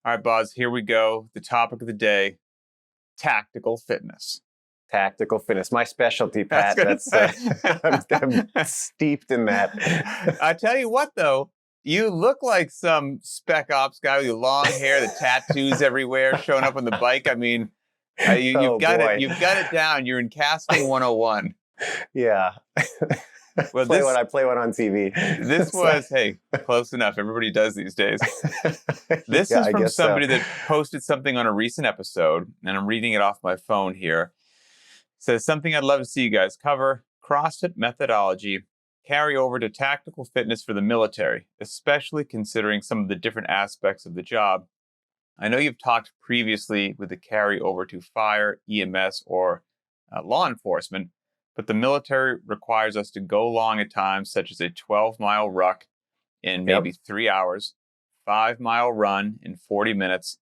All right, Boz, here we go. The topic of the day, tactical fitness. Tactical fitness, my specialty, Pat. I'm steeped in that. I tell you what, though, you look like some spec ops guy with your long hair, the tattoos everywhere, showing up on the bike. I mean, you've got it down. You're in casting 101. Yeah. Well, I play one on TV. This was, hey, close enough. Everybody does these days. This is from somebody that posted something on a recent episode, and I'm reading it off my phone here. It says, something I'd love to see you guys cover, CrossFit methodology, carry over to tactical fitness for the military, especially considering some of the different aspects of the job. I know you've talked previously with the carry over to fire, EMS, or law enforcement, but the military requires us to go long at times, such as a 12-mile ruck in maybe 3 hours, 5-mile run in 40 minutes,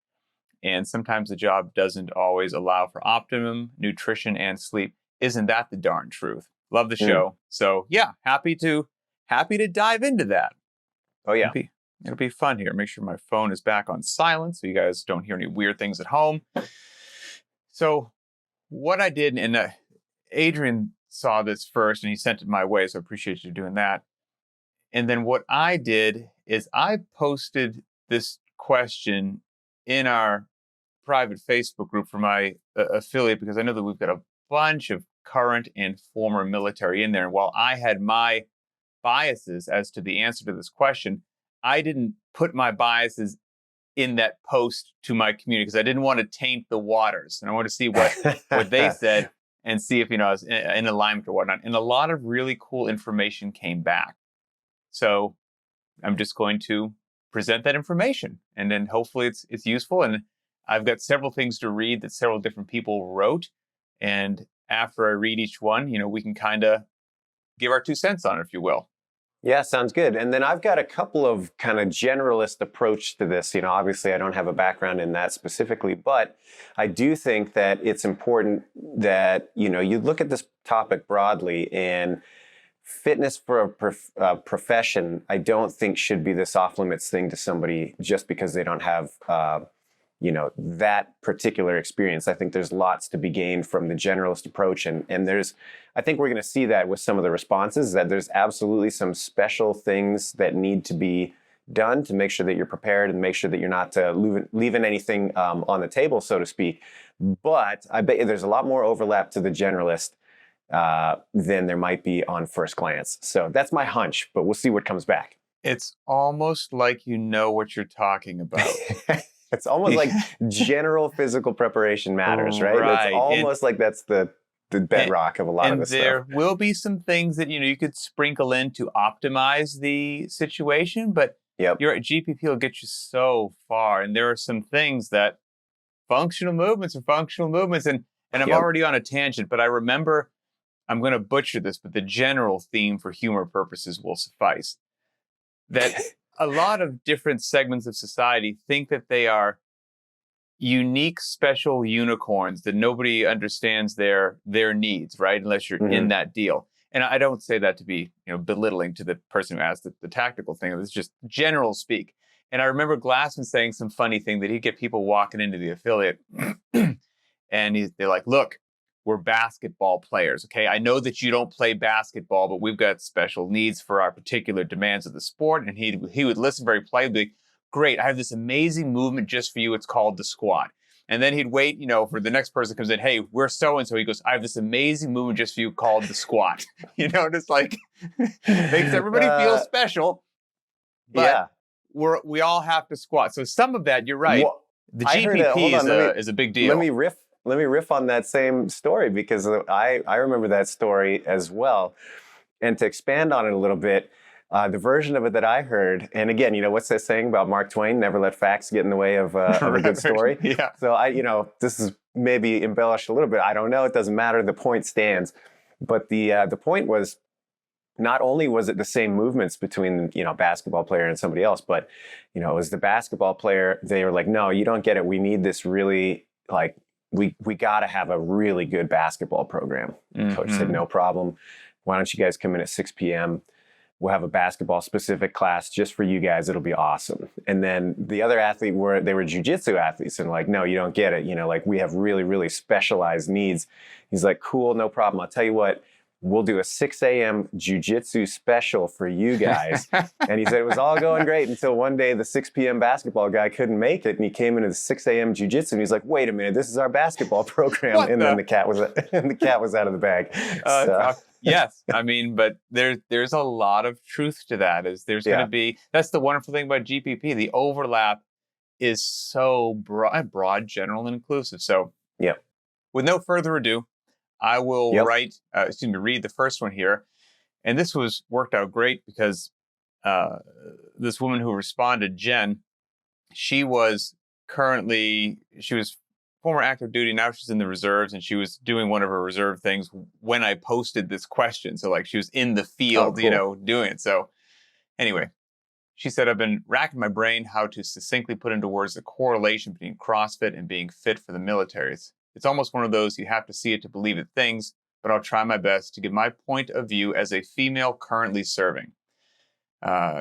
and sometimes the job doesn't always allow for optimum nutrition and sleep. Isn't that the darn truth? Love the show. So yeah, happy to dive into that. Oh yeah. It'll be fun here. Make sure my phone is back on silent so you guys don't hear any weird things at home. So what I did, and Adrian saw this first and he sent it my way, so I appreciate you doing that. And then what I did is I posted this question in our private Facebook group for my affiliate, because I know that we've got a bunch of current and former military in there. And while I had my biases as to the answer to this question, I didn't put my biases in that post to my community because I didn't want to taint the waters. And I wanted to see what they said and see if, I was in alignment or whatnot. And a lot of really cool information came back. So I'm just going to present that information, and then hopefully it's useful. And I've got several things to read that several different people wrote. And after I read each one, we can kind of give our 2 cents on it, if you will. Yeah, sounds good. And then I've got a couple of kind of generalist approach to this. Obviously I don't have a background in that specifically, but I do think that it's important that, you look at this topic broadly, and fitness for a profession, I don't think should be this off limits thing to somebody just because they don't have, that particular experience. I think there's lots to be gained from the generalist approach. And I think we're going to see that with some of the responses, that there's absolutely some special things that need to be done to make sure that you're prepared and make sure that you're not leaving anything on the table, so to speak. But I bet you there's a lot more overlap to the generalist than there might be on first glance. So that's my hunch, but we'll see what comes back. It's almost like you know what you're talking about. It's almost like general physical preparation matters, right? It's almost like that's the bedrock of a lot of this stuff. And there will be some things that, you could sprinkle in to optimize the situation, but your GPP will get you so far. And there are some things that functional movements are functional movements. And I'm already on a tangent, but I remember, I'm going to butcher this, but the general theme for humor purposes will suffice. That a lot of different segments of society think that they are unique, special unicorns, that nobody understands their needs, right? Unless you're in that deal. And I don't say that to be, belittling to the person who asked the tactical thing. It's just general speak. And I remember Glassman saying some funny thing that he'd get people walking into the affiliate and they're like, look, we're basketball players, okay? I know that you don't play basketball, but we've got special needs for our particular demands of the sport. And he would listen very politely, like, great, I have this amazing movement just for you. It's called the squat. And then he'd wait, for the next person comes in, hey, we're so-and-so. He goes, I have this amazing movement just for you called the squat. Just like, makes everybody feel special. But we all have to squat. So some of that, you're right. Well, the GPP is a big deal. Let me riff on that same story, because I remember that story as well. And to expand on it a little bit, the version of it that I heard, and again, what's that saying about Mark Twain? Never let facts get in the way of a good story. Yeah. So this is maybe embellished a little bit. I don't know. It doesn't matter. The point stands. But the point was, not only was it the same movements between, basketball player and somebody else, but, it was the basketball player. They were like, no, you don't get it. We need this really, like, we got to have a really good basketball program. Coach said, no problem. Why don't you guys come in at 6 p.m.? we'll have a basketball specific class just for you guys. It'll be awesome. And then the other athlete they were jujitsu athletes, and like, no, you don't get it. Like we have really, really specialized needs. He's like, cool, no problem. I'll tell you what, we'll do a 6 a.m. jujitsu special for you guys. And he said it was all going great until one day the 6 p.m. basketball guy couldn't make it. And he came into the 6 a.m. jujitsu and he's like, wait a minute, this is our basketball program. Then the cat was out of the bag. Yes. I mean, but there's a lot of truth to that. There's going to be, that's the wonderful thing about GPP. The overlap is so broad, general, and inclusive. So with no further ado, I will read the first one here. And this worked out great because this woman who responded, Jen, she was former active duty. Now she's in the reserves, and she was doing one of her reserve things when I posted this question. So like she was in the field, doing it. So anyway, she said, I've been racking my brain how to succinctly put into words the correlation between CrossFit and being fit for the military. It's almost one of those you have to see it to believe it things, but I'll try my best to give my point of view as a female currently serving.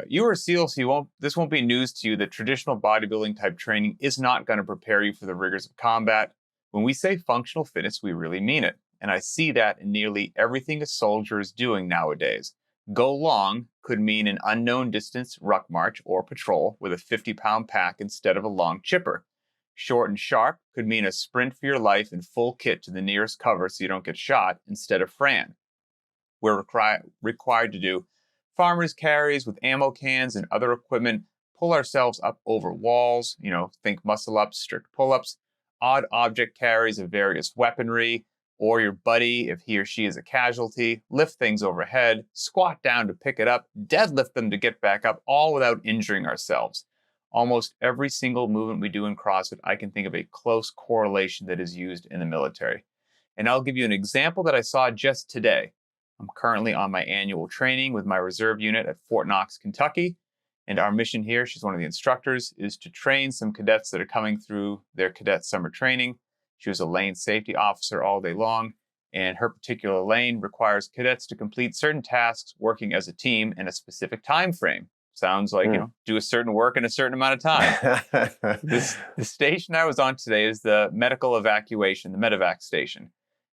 You are a SEAL, so this won't be news to you that traditional bodybuilding type training is not going to prepare you for the rigors of combat. When we say functional fitness, we really mean it. And I see that in nearly everything a soldier is doing nowadays. Go long could mean an unknown distance ruck march or patrol with a 50-pound pack instead of a long chipper. Short and sharp could mean a sprint for your life in full kit to the nearest cover so you don't get shot instead of Fran. We're required to do farmers carries with ammo cans and other equipment, pull ourselves up over walls, think muscle ups, strict pull-ups, odd object carries of various weaponry, or your buddy if he or she is a casualty, lift things overhead, squat down to pick it up, deadlift them to get back up, all without injuring ourselves. Almost every single movement we do in CrossFit, I can think of a close correlation that is used in the military. And I'll give you an example that I saw just today. I'm currently on my annual training with my reserve unit at Fort Knox, Kentucky. And our mission here, she's one of the instructors, is to train some cadets that are coming through their cadet summer training. She was a lane safety officer all day long, and her particular lane requires cadets to complete certain tasks working as a team in a specific time frame. Sounds like, do a certain work in a certain amount of time. The station I was on today is the medical evacuation, the medevac station.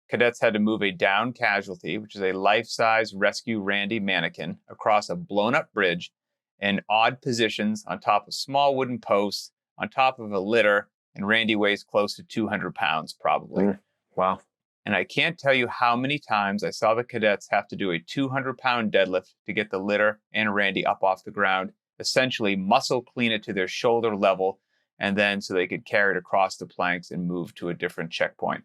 Cadets had to move a downed casualty, which is a life-size Rescue Randy mannequin, across a blown-up bridge in odd positions on top of small wooden posts, on top of a litter, and Randy weighs close to 200 pounds, probably. Wow. And I can't tell you how many times I saw the cadets have to do a 200-pound deadlift to get the litter and Randy up off the ground, essentially muscle clean it to their shoulder level, and then so they could carry it across the planks and move to a different checkpoint.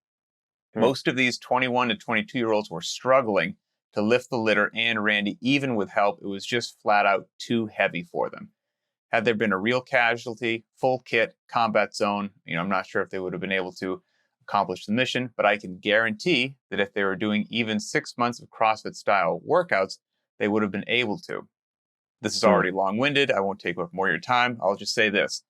Most of these 21 to 22-year-olds were struggling to lift the litter and Randy, even with help. It was just flat out too heavy for them. Had there been a real casualty, full kit, combat zone, I'm not sure if they would have been able to accomplish the mission, but I can guarantee that if they were doing even 6 months of CrossFit-style workouts, they would have been able to. This is already long-winded. I won't take up more of your time. I'll just say this.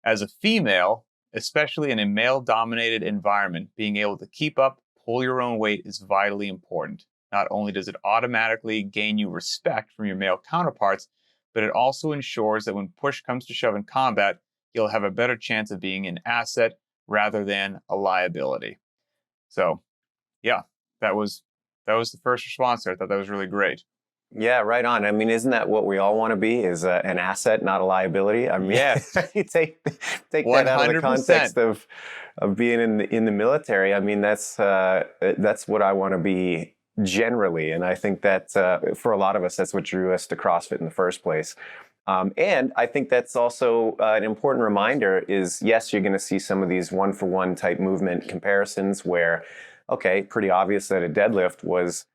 As a female, especially in a male-dominated environment, being able to keep up, pull your own weight is vitally important. Not only does it automatically gain you respect from your male counterparts, but it also ensures that when push comes to shove in combat, you'll have a better chance of being an asset rather than a liability. So, that was the first response there. I thought that was really great. Yeah, right on. I mean, isn't that what we all want to be? Is an asset, not a liability? I mean, yes. You take that out of the context of being in the military. I mean, that's what I want to be generally, and I think that for a lot of us, that's what drew us to CrossFit in the first place. And I think that's also an important reminder is, yes, you're going to see some of these one-for-one type movement comparisons where, okay, pretty obvious that a deadlift was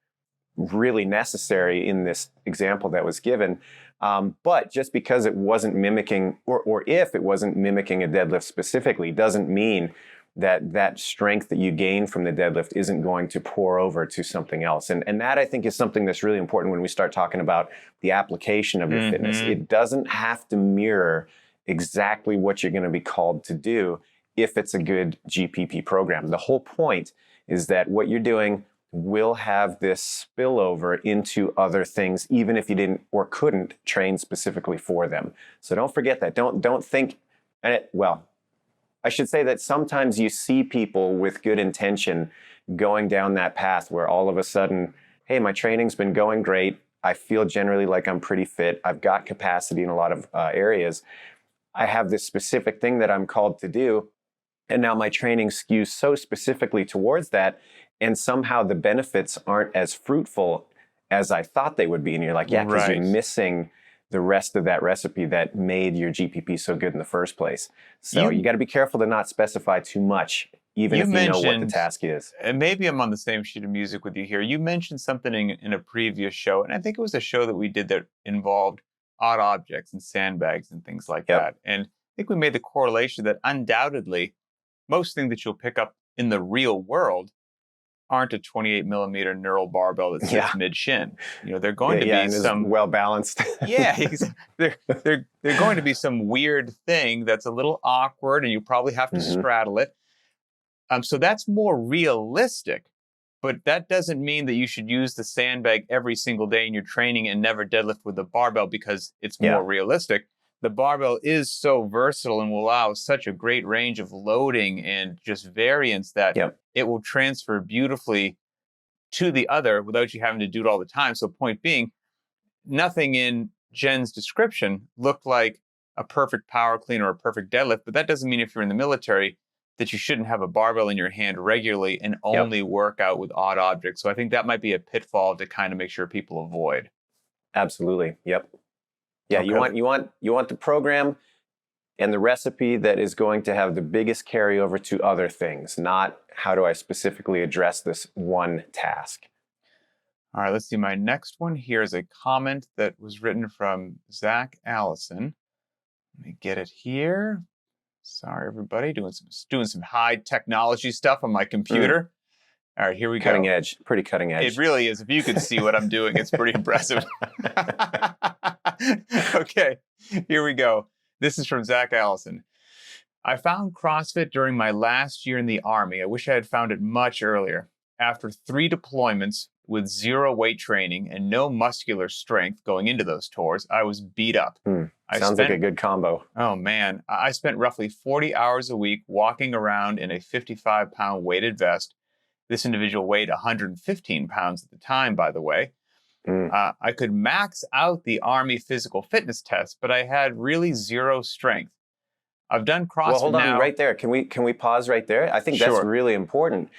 really necessary in this example that was given. But just because it wasn't mimicking, or if it wasn't mimicking a deadlift specifically, doesn't mean that strength that you gain from the deadlift isn't going to pour over to something else. And that, I think, is something that's really important when we start talking about the application of your fitness. It doesn't have to mirror exactly what you're going to be called to do if it's a good GPP program. The whole point is that what you're doing will have this spillover into other things, even if you didn't or couldn't train specifically for them. So don't forget that. Don't think, well, I should say that sometimes you see people with good intention going down that path where all of a sudden, hey, my training's been going great. I feel generally like I'm pretty fit. I've got capacity in a lot of areas. I have this specific thing that I'm called to do. And now my training skews so specifically towards that. And somehow the benefits aren't as fruitful as I thought they would be. And you're like, yeah, because you're missing the rest of that recipe that made your GPP so good in the first place. So you got to be careful to not specify too much, even if you know what the task is. And maybe I'm on the same sheet of music with you here. You mentioned something in a previous show, and I think it was a show that we did that involved odd objects and sandbags and things like that. And I think we made the correlation that undoubtedly most things that you'll pick up in the real world aren't a 28 millimeter neural barbell that sits mid-shin. They're going to be some well balanced. they're going to be some weird thing that's a little awkward, and you probably have to straddle it. So that's more realistic, but that doesn't mean that you should use the sandbag every single day in your training and never deadlift with the barbell because it's more realistic. The barbell is so versatile and will allow such a great range of loading and just variance that it will transfer beautifully to the other without you having to do it all the time. So point being, nothing in Jen's description looked like a perfect power clean or a perfect deadlift, but that doesn't mean if you're in the military that you shouldn't have a barbell in your hand regularly and only work out with odd objects. So I think that might be a pitfall to kind of make sure people avoid. Absolutely. Yep. Yeah, okay. you want the program and the recipe that is going to have the biggest carryover to other things, not how do I specifically address this one task. All right, let's see. My next one here is a comment that was written from Zach Allison. Let me get it here. Sorry, everybody, doing some high technology stuff on my computer. All right, here we go. Cutting edge, pretty cutting edge. It really is. If you could see what I'm doing, it's pretty impressive. Okay, here we go. This is from Zach Allison. I found CrossFit during my last year in the Army. I wish I had found it much earlier. After 3 deployments with 0 weight training and no muscular strength going into those tours, I was beat up. Sounds like a good combo. Oh, man. I spent roughly 40 hours a week walking around in a 55-pound weighted vest. This individual weighed 115 pounds at the time, by the way. I could max out the Army physical fitness test, but I had really 0 strength. I've done CrossFit now. Well, hold on right there. Can we pause right there? I think that's really important.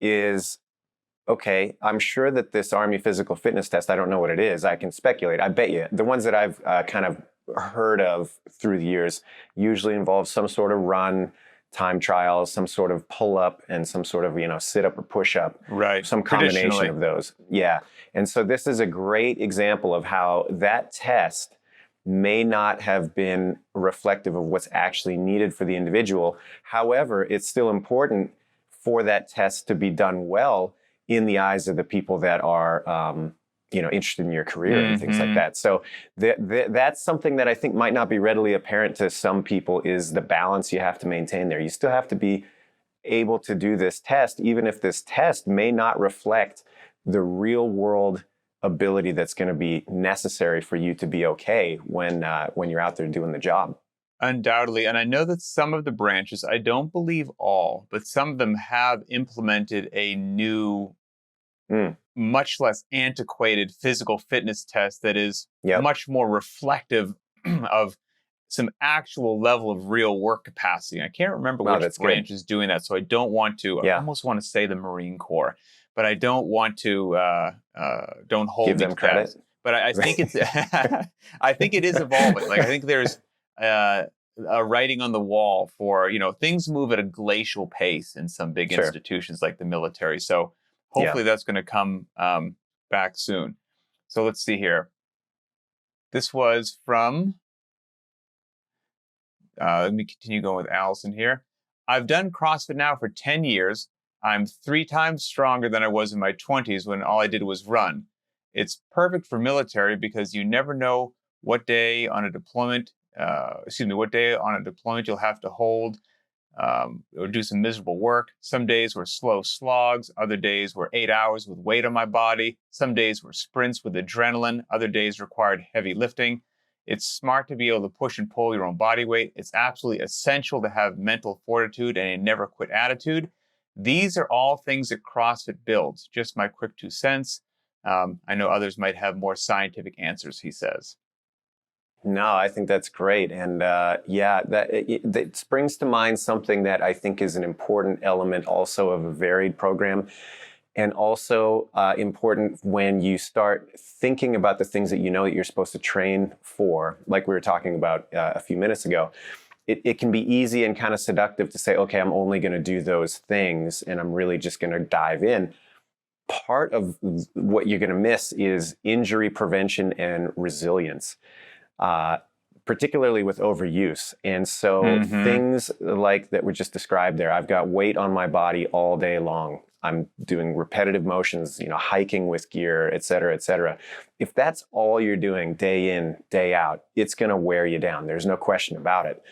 Okay, I'm sure that this Army physical fitness test, I don't know what it is. I can speculate. I bet you the ones that I've kind of heard of through the years usually involve some sort of run, time trials, some sort of pull-up, and some sort of, sit-up or push-up. Right. Some combination of those. Yeah. And so this is a great example of how that test may not have been reflective of what's actually needed for the individual. However, it's still important for that test to be done well in the eyes of the people that are, interested in your career and things like that. So that's something that I think might not be readily apparent to some people is the balance you have to maintain there. You still have to be able to do this test, even if this test may not reflect the real world ability that's going to be necessary for you to be okay when you're out there doing the job. Undoubtedly. And I know that some of the branches, I don't believe all, but some of them have implemented a new, much less antiquated physical fitness test that is much more reflective of some actual level of real work capacity. I can't remember which branch is doing that, so I don't want to. I almost want to say the Marine Corps, but I don't want to. Don't hold give them credit. But I think it's. I think it is evolving. Like I think there's a writing on the wall for things move at a glacial pace in some big institutions like the military. So hopefully that's going to come back soon. So let's see here. This was from. Let me continue going with Allison here. I've done CrossFit now for 10 years. I'm 3 times stronger than I was in my 20s when all I did was run. It's perfect for military because you never know what day on a deployment you'll have to hold or do some miserable work. Some days were slow slogs. Other days were 8 hours with weight on my body. Some days were sprints with adrenaline. Other days required heavy lifting. It's smart to be able to push and pull your own body weight. It's absolutely essential to have mental fortitude and a never quit attitude. These are all things that CrossFit builds. Just my quick 2 cents. I know others might have more scientific answers, he says. No, I think that's great. And that springs to mind something that I think is an important element also of a varied program, and also important when you start thinking about the things that you know that you're supposed to train for, like we were talking about a few minutes ago. It can be easy and kind of seductive to say, okay, I'm only going to do those things and I'm really just going to dive in. Part of what you're going to miss is injury prevention and resilience. Particularly with overuse. And so things like that were just described there, I've got weight on my body all day long. I'm doing repetitive motions, hiking with gear, et cetera, et cetera. If that's all you're doing day in, day out, it's going to wear you down. There's no question about it.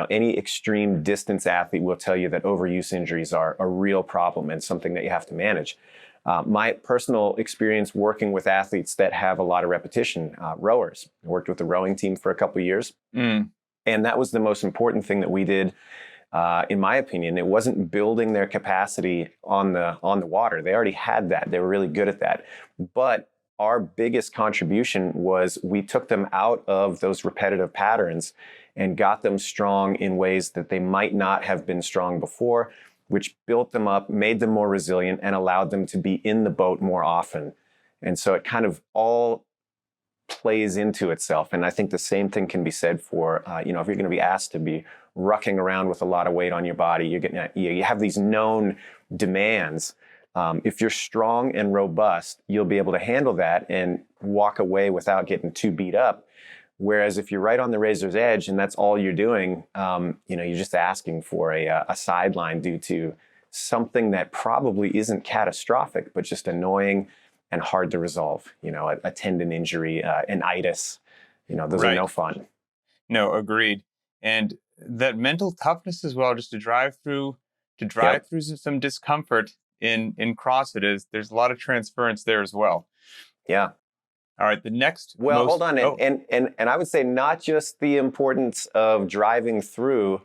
Any extreme distance athlete will tell you that overuse injuries are a real problem and something that you have to manage. My personal experience working with athletes that have a lot of repetition, rowers. I worked with the rowing team for a couple of years. And that was the most important thing that we did, in my opinion. It wasn't building their capacity on the water. They already had that. They were really good at that. But our biggest contribution was we took them out of those repetitive patterns and got them strong in ways that they might not have been strong before, which built them up, made them more resilient, and allowed them to be in the boat more often. And so it kind of all plays into itself. And I think the same thing can be said for, if you're going to be asked to be rucking around with a lot of weight on your body, you have these known demands. If you're strong and robust, you'll be able to handle that and walk away without getting too beat up. Whereas if you're right on the razor's edge and that's all you're doing, you're just asking for a sideline due to something that probably isn't catastrophic, but just annoying and hard to resolve. A tendon injury, an itis, those are no fun. No, agreed. And that mental toughness as well, just to drive through some discomfort in CrossFit there's a lot of transference there as well. Yeah. All right, the next. Hold on, and I would say not just the importance of driving through,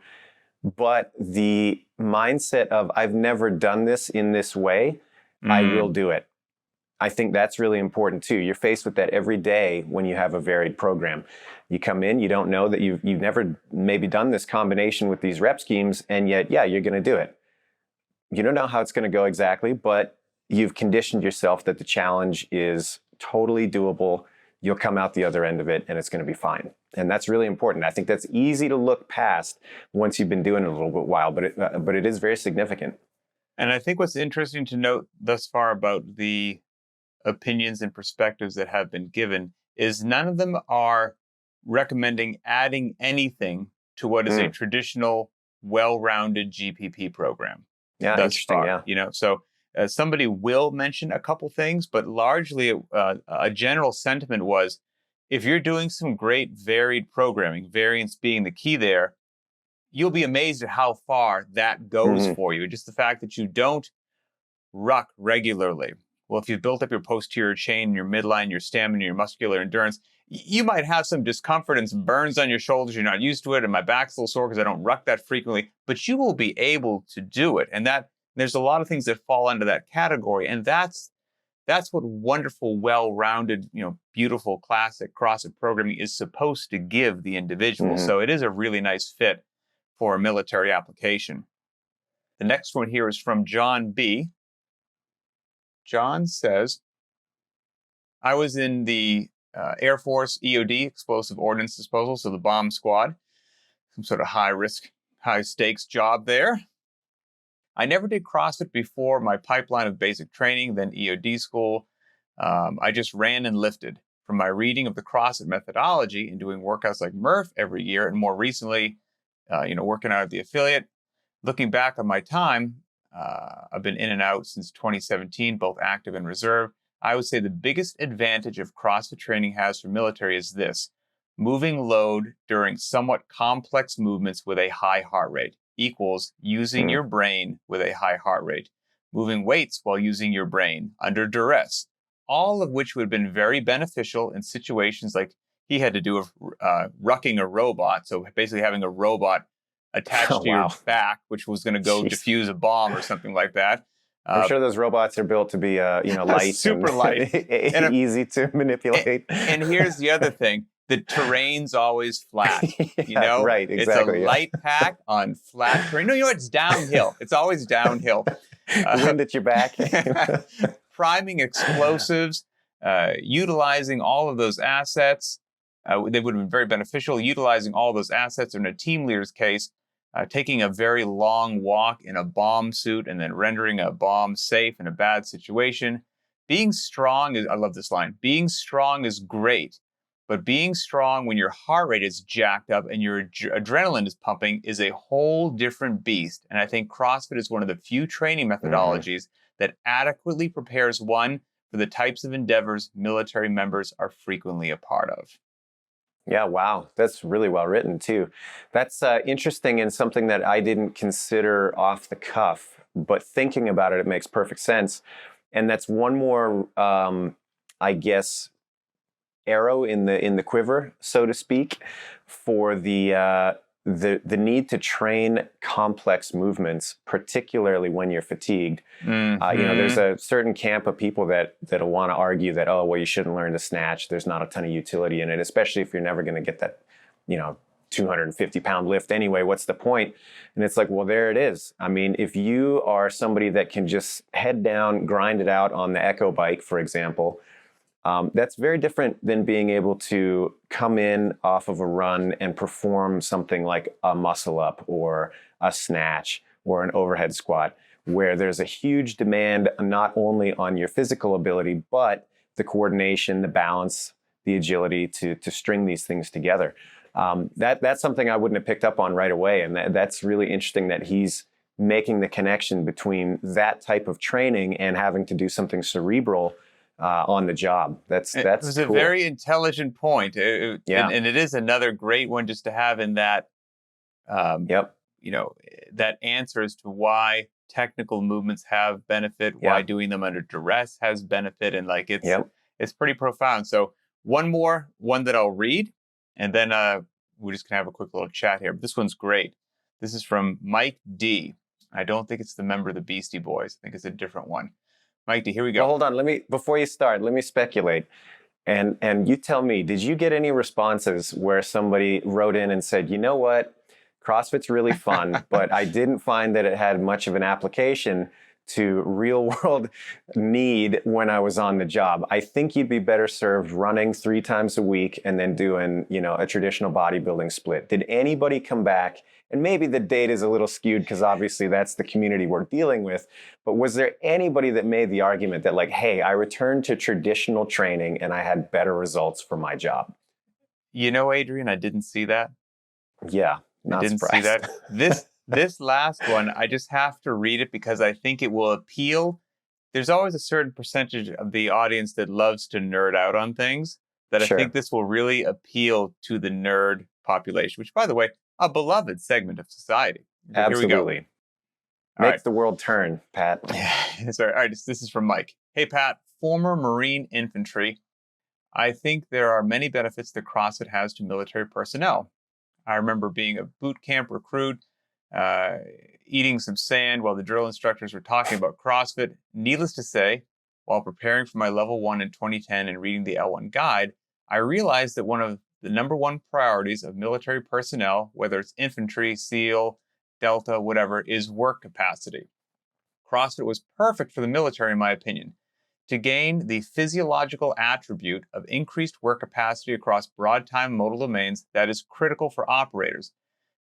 but the mindset of I've never done this in this way, I will do it. I think that's really important too. You're faced with that every day when you have a varied program. You come in, you don't know that you've never maybe done this combination with these rep schemes, and yet, you're going to do it. You don't know how it's going to go exactly, but you've conditioned yourself that the challenge is totally doable. You'll come out the other end of it and it's going to be fine. And that's really important. I think that's easy to look past once you've been doing it a little bit while, but it is very significant. And I think what's interesting to note thus far about the opinions and perspectives that have been given is none of them are recommending adding anything to what is a traditional, well-rounded GPP program. Yeah, interesting. Far, yeah. So somebody will mention a couple things, but largely a general sentiment was, if you're doing some great varied programming, variance being the key there, you'll be amazed at how far that goes for you. Just the fact that you don't ruck regularly. Well, if you've built up your posterior chain, your midline, your stamina, your muscular endurance, you might have some discomfort and some burns on your shoulders. You're not used to it, and my back's a little sore because I don't ruck that frequently, but you will be able to do it. And there's a lot of things that fall under that category. And that's what wonderful, well-rounded, beautiful, classic CrossFit programming is supposed to give the individual. So it is a really nice fit for a military application. The next one here is from John B. John says, I was in the Air Force EOD, Explosive Ordnance Disposal, so the bomb squad, some sort of high-risk, high-stakes job there. I never did CrossFit before my pipeline of basic training, then EOD school. I just ran and lifted. From my reading of the CrossFit methodology and doing workouts like Murph every year, and more recently, working out at the affiliate, looking back on my time, I've been in and out since 2017, both active and reserve. I would say the biggest advantage of CrossFit training has for military is this: moving load during somewhat complex movements with a high heart rate. equals using your brain with a high heart rate, moving weights while using your brain under duress, all of which would have been very beneficial in situations like he had to do rucking a robot. So basically having a robot attached to your Wow. back, which was going to go defuse a bomb or something like that. I'm sure those robots are built to be, light, super and light, and easy to manipulate. And here's the other thing: the terrain's always flat. Right, exactly. It's a light pack on flat terrain. No, it's downhill. It's always downhill. Wind at your back. Priming explosives, utilizing all of those assets. They would have been very beneficial. Utilizing all those assets, or in a team leader's case, taking a very long walk in a bomb suit and then rendering a bomb safe in a bad situation. Being strong is, I love this line, being strong is great, but being strong when your heart rate is jacked up and your adrenaline is pumping is a whole different beast. And I think CrossFit is one of the few training methodologies that adequately prepares one for the types of endeavors military members are frequently a part of. Yeah, wow. That's really well written too. That's interesting and something that I didn't consider off the cuff, but thinking about it, it makes perfect sense. And that's one more, I guess, arrow in the quiver, so to speak, for the need to train complex movements, particularly when you're fatigued. There's a certain camp of people that'll want to argue that, oh, well, you shouldn't learn to snatch. There's not a ton of utility in it, especially if you're never going to get that, 250-pound lift anyway. What's the point? And it's like, well, there it is. I mean, if you are somebody that can just head down, grind it out on the Echo bike, for example, that's very different than being able to come in off of a run and perform something like a muscle up or a snatch or an overhead squat, where there's a huge demand not only on your physical ability, but the coordination, the balance, the agility to string these things together. That's something I wouldn't have picked up on right away. And that's really interesting that he's making the connection between that type of training and having to do something cerebral on the job. That's it was cool. A very intelligent point. And it is another great one just to have in that, that answer as to why technical movements have benefit, why doing them under duress has benefit. And it's pretty profound. So one that I'll read, and then we're just going to have a quick little chat here. But this one's great. This is from Mike D. I don't think it's the member of the Beastie Boys. I think it's a different one. Mike D, here we go. Well, hold on. Before you start, let me speculate. And you tell me, did you get any responses where somebody wrote in and said, you know what, CrossFit's really fun, but I didn't find that it had much of an application to real world need when I was on the job. I think you'd be better served running 3 times a week and then doing, a traditional bodybuilding split. Did anybody come back? And maybe the data is a little skewed because obviously that's the community we're dealing with. But was there anybody that made the argument that hey, I returned to traditional training and I had better results for my job? Adrian, I didn't see that. Yeah, not I didn't surprised. see that. This last one, I just have to read it because I think it will appeal. There's always a certain percentage of the audience that loves to nerd out on things that I think this will really appeal to the nerd population, which, by the way, a beloved segment of society. Absolutely. Here we go. Makes the world turn, Pat. Sorry. All right, this is from Mike. Hey, Pat, former Marine infantry. I think there are many benefits that CrossFit has to military personnel. I remember being a boot camp recruit, eating some sand while the drill instructors were talking about CrossFit. Needless to say, while preparing for my level 1 in 2010 and reading the L1 guide, I realized that one of the number one priorities of military personnel, whether it's infantry, SEAL, Delta, whatever, is work capacity. CrossFit was perfect for the military, in my opinion, to gain the physiological attribute of increased work capacity across broad time modal domains that is critical for operators.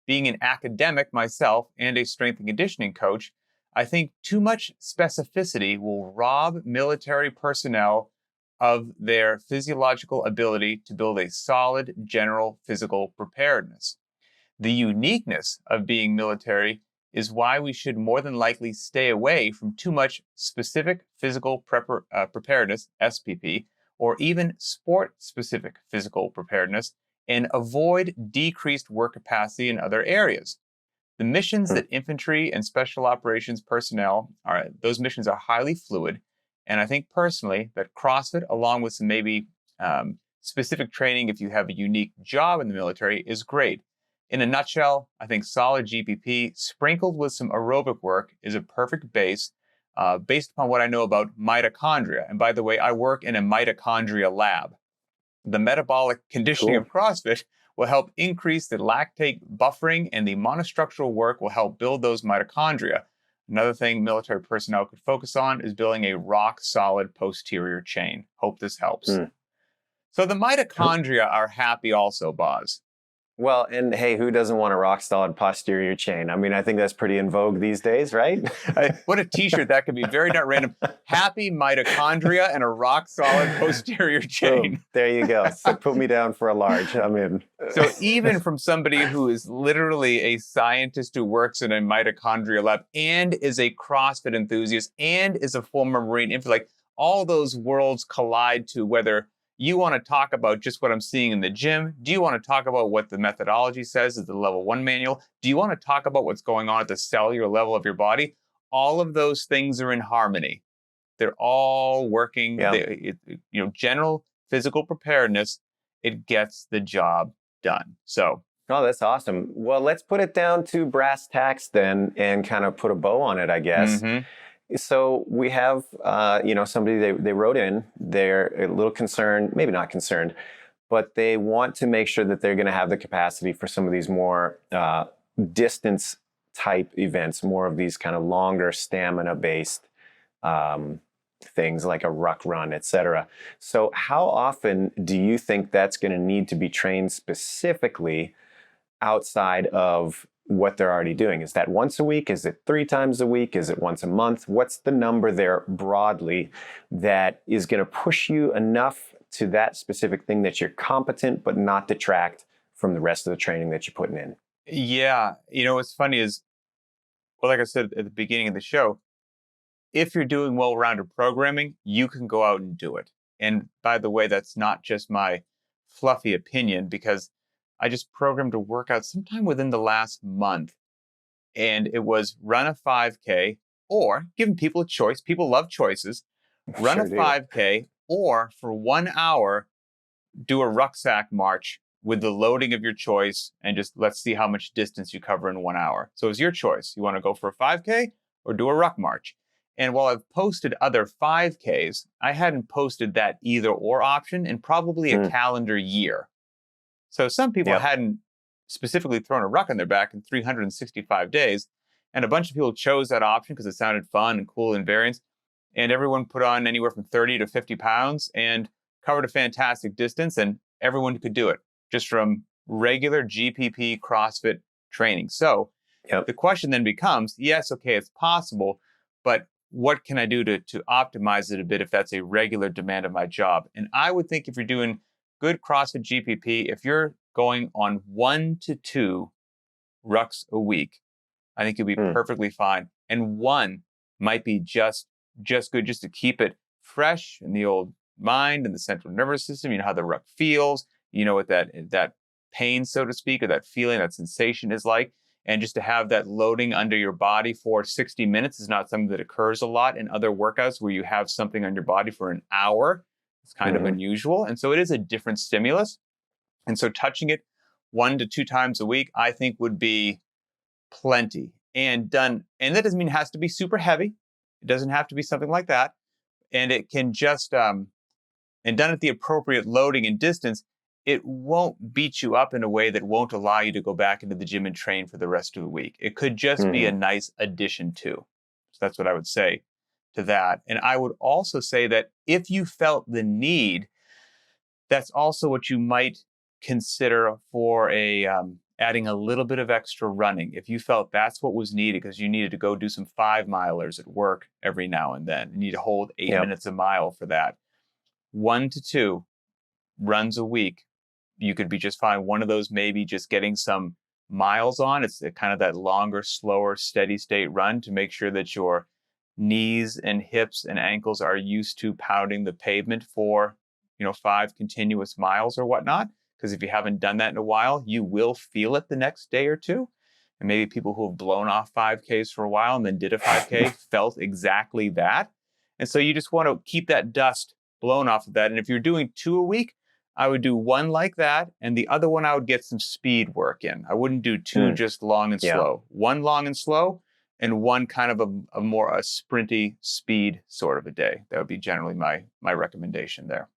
Being an academic myself and a strength and conditioning coach, I think too much specificity will rob military personnel of their physiological ability to build a solid general physical preparedness. The uniqueness of being military is why we should more than likely stay away from too much specific physical preparedness, SPP, or even sport-specific physical preparedness, and avoid decreased work capacity in other areas. The missions that infantry and special operations personnel are, those missions are highly fluid. And I think personally that CrossFit, along with some maybe specific training if you have a unique job in the military, is great. In a nutshell, I think solid GPP sprinkled with some aerobic work is a perfect base based upon what I know about mitochondria. And by the way, I work in a mitochondria lab. The metabolic conditioning of CrossFit will help increase the lactate buffering, and the monostructural work will help build those mitochondria. Another thing military personnel could focus on is building a rock-solid posterior chain. Hope this helps. So the mitochondria are happy also, Boz. Well, and hey, who doesn't want a rock-solid posterior chain? I mean, I think that's pretty in vogue these days, right? What a t-shirt that could be. Very not random. Happy mitochondria and a rock-solid posterior chain. Boom. There you go. So put me down for a large. I'm in. So even from somebody who is literally a scientist who works in a mitochondria lab and is a CrossFit enthusiast and is a former Marine infantry, like all those worlds collide to whether you want to talk about just what I'm seeing in the gym? Do you want to talk about what the methodology says at the level 1 manual? Do you want to talk about what's going on at the cellular level of your body? All of those things are in harmony. They're all working. General physical preparedness, it gets the job done. So. Oh, that's awesome. Well, let's put it down to brass tacks then and kind of put a bow on it, I guess. So we have, somebody, they wrote in, they're a little concerned, maybe not concerned, but they want to make sure that they're going to have the capacity for some of these more distance type events, more of these kind of longer stamina based things like a ruck run, etc. So how often do you think that's going to need to be trained specifically outside of what they're already doing? Is that once a week? Is it 3 times a week? Is it once a month? What's the number there broadly that is going to push you enough to that specific thing that you're competent but not detract from the rest of the training that you're putting in? Yeah. What's funny is, well, like I said at the beginning of the show, if you're doing well-rounded programming, you can go out and do it. And by the way, that's not just my fluffy opinion, because I just programmed a workout sometime within the last month, and it was run a 5K, or giving people a choice. People love choices. Run a 5K, or for 1 hour, do a rucksack march with the loading of your choice, and just let's see how much distance you cover in 1 hour. So it's your choice. You want to go for a 5K or do a ruck march? And while I've posted other 5Ks, I hadn't posted that either or option in probably a calendar year. So some people hadn't specifically thrown a ruck on their back in 365 days. And a bunch of people chose that option because it sounded fun and cool in variance. And everyone put on anywhere from 30 to 50 pounds and covered a fantastic distance. And everyone could do it just from regular GPP CrossFit training. So the question then becomes, yes, okay, it's possible, but what can I do to optimize it a bit if that's a regular demand of my job? And I would think if you're doing good CrossFit GPP, if you're going on 1 to 2 rucks a week, I think you'll be perfectly fine. And 1 might be just good, just to keep it fresh in the old mind and the central nervous system. You know how the ruck feels. You know what that pain, so to speak, or that feeling, that sensation is like. And just to have that loading under your body for 60 minutes is not something that occurs a lot in other workouts where you have something on your body for an hour. It's kind of unusual. And so it is a different stimulus. And so touching it 1 to 2 times a week, I think would be plenty and done. And that doesn't mean it has to be super heavy. It doesn't have to be something like that. And it can just, and done at the appropriate loading and distance, it won't beat you up in a way that won't allow you to go back into the gym and train for the rest of the week. It could just be a nice addition too. So that's what I would say to that. And I would also say that if you felt the need, that's also what you might consider for adding a little bit of extra running. If you felt that's what was needed because you needed to go do some 5-milers at work every now and then, you need to hold 8 minutes a mile for that. 1 to 2 runs a week, you could be just fine. One of those maybe just getting some miles on. It's kind of that longer, slower, steady state run to make sure that your knees and hips and ankles are used to pounding the pavement for 5 continuous miles or whatnot. Because if you haven't done that in a while, you will feel it the next day or two. and maybe people who have blown off 5Ks for a while and then did a 5K felt exactly that. And so you just want to keep that dust blown off of that. And if you're doing 2 a week, I would do 1 like that, and the other one I would get some speed work in. I wouldn't do 2 just long and slow. 1 long and slow, and 1 kind of a more sprinty speed sort of a day. That would be generally my recommendation there.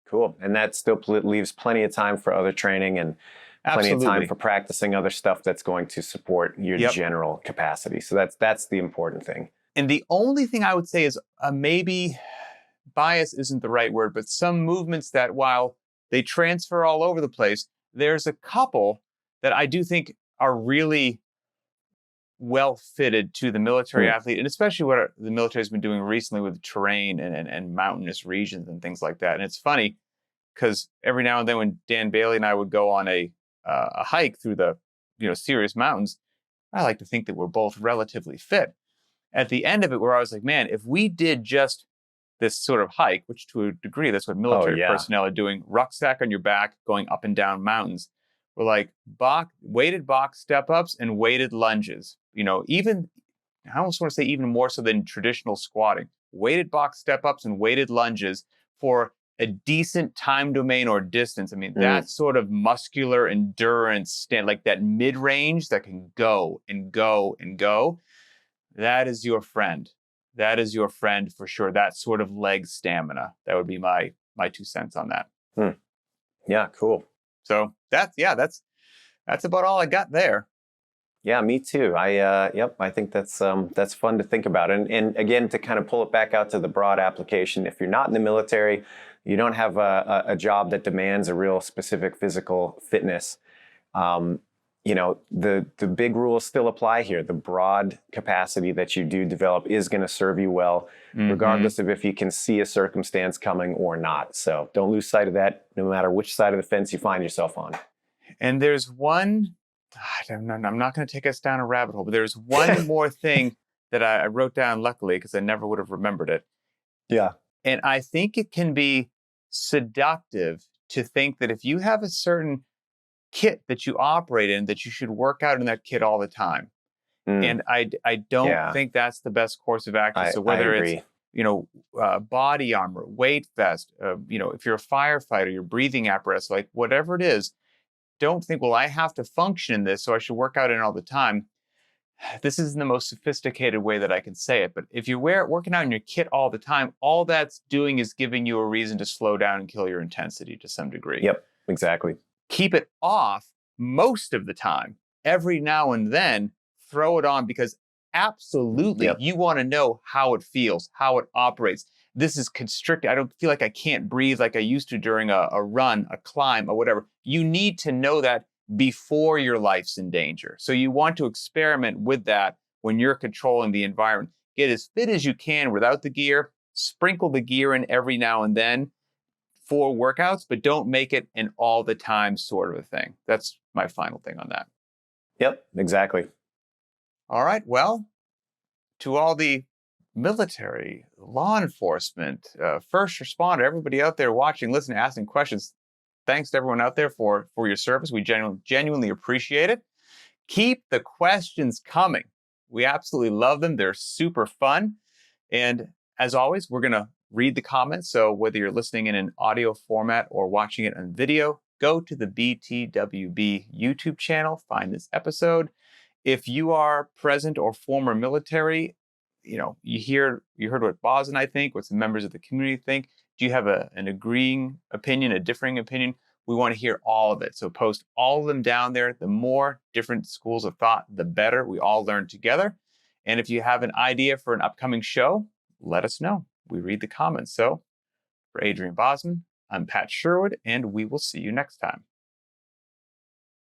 Cool. And that still leaves plenty of time for other training and plenty of time for practicing other stuff that's going to support your general capacity. So that's the important thing. And the only thing I would say is maybe bias isn't the right word, but some movements that while they transfer all over the place, there's a couple that I do think are really well fitted to the military athlete, and especially what the military has been doing recently with terrain and mountainous regions and things like that. And it's funny because every now and then when Dan Bailey and I would go on a hike through the serious mountains, I like to think that we're both relatively fit. At the end of it, where I was like, man, if we did just this sort of hike, which to a degree, that's what military personnel are doing, rucksack on your back, going up and down mountains. We're like weighted box step-ups and weighted lunges. Even, I almost want to say even more so than traditional squatting. Weighted box step-ups and weighted lunges for a decent time domain or distance. I mean, that sort of muscular endurance, like that mid-range that can go and go and go, that is your friend. That is your friend for sure. That sort of leg stamina. That would be my 2 cents on that. Yeah, cool. So that's about all I got there. Yeah, me too. I think that's fun to think about. And again, to kind of pull it back out to the broad application, if you're not in the military, you don't have a job that demands a real specific physical fitness. The big rules still apply here. The broad capacity that you do develop is going to serve you well, regardless of if you can see a circumstance coming or not. So don't lose sight of that, no matter which side of the fence you find yourself on. And there's one, I'm not going to take us down a rabbit hole, but there's one more thing that I wrote down, luckily, because I never would have remembered it. Yeah. And I think it can be seductive to think that if you have a certain kit that you operate in, that you should work out in that kit all the time. And I don't think that's the best course of action. So whether it's body armor, weight vest, if you're a firefighter, your breathing apparatus, like whatever it is, don't think, well, I have to function in this, so I should work out in it all the time. This isn't the most sophisticated way that I can say it, but if you're working out in your kit all the time, all that's doing is giving you a reason to slow down and kill your intensity to some degree. Yep, exactly. Keep it off most of the time. Every now and then, throw it on, because absolutely you want to know how it feels, how it operates. This is constricted. I don't feel like I can't breathe like I used to during a run, a climb, or whatever. You need to know that before your life's in danger. So you want to experiment with that when you're controlling the environment. Get as fit as you can without the gear. Sprinkle the gear in every now and then for workouts, but don't make it an all the time sort of a thing. That's my final thing on that. Yep, exactly. All right. Well, to all the military, law enforcement, first responder, everybody out there watching, listening, asking questions, thanks to everyone out there for your service. We genuinely appreciate it. Keep the questions coming. We absolutely love them. They're super fun. And as always, we're going to read the comments. So whether you're listening in an audio format or watching it on video, go to the btwb YouTube channel, find this episode. If you are present or former military, you heard what Boz and I think, what some members of the community think. Do you have an agreeing opinion, a differing opinion? We want to hear all of it. So post all of them down there. The more different schools of thought, the better. We all learn together. And if you have an idea for an upcoming show, let us know. We read the comments. So for Adrian Bosman, I'm Pat Sherwood, and we will see you next time.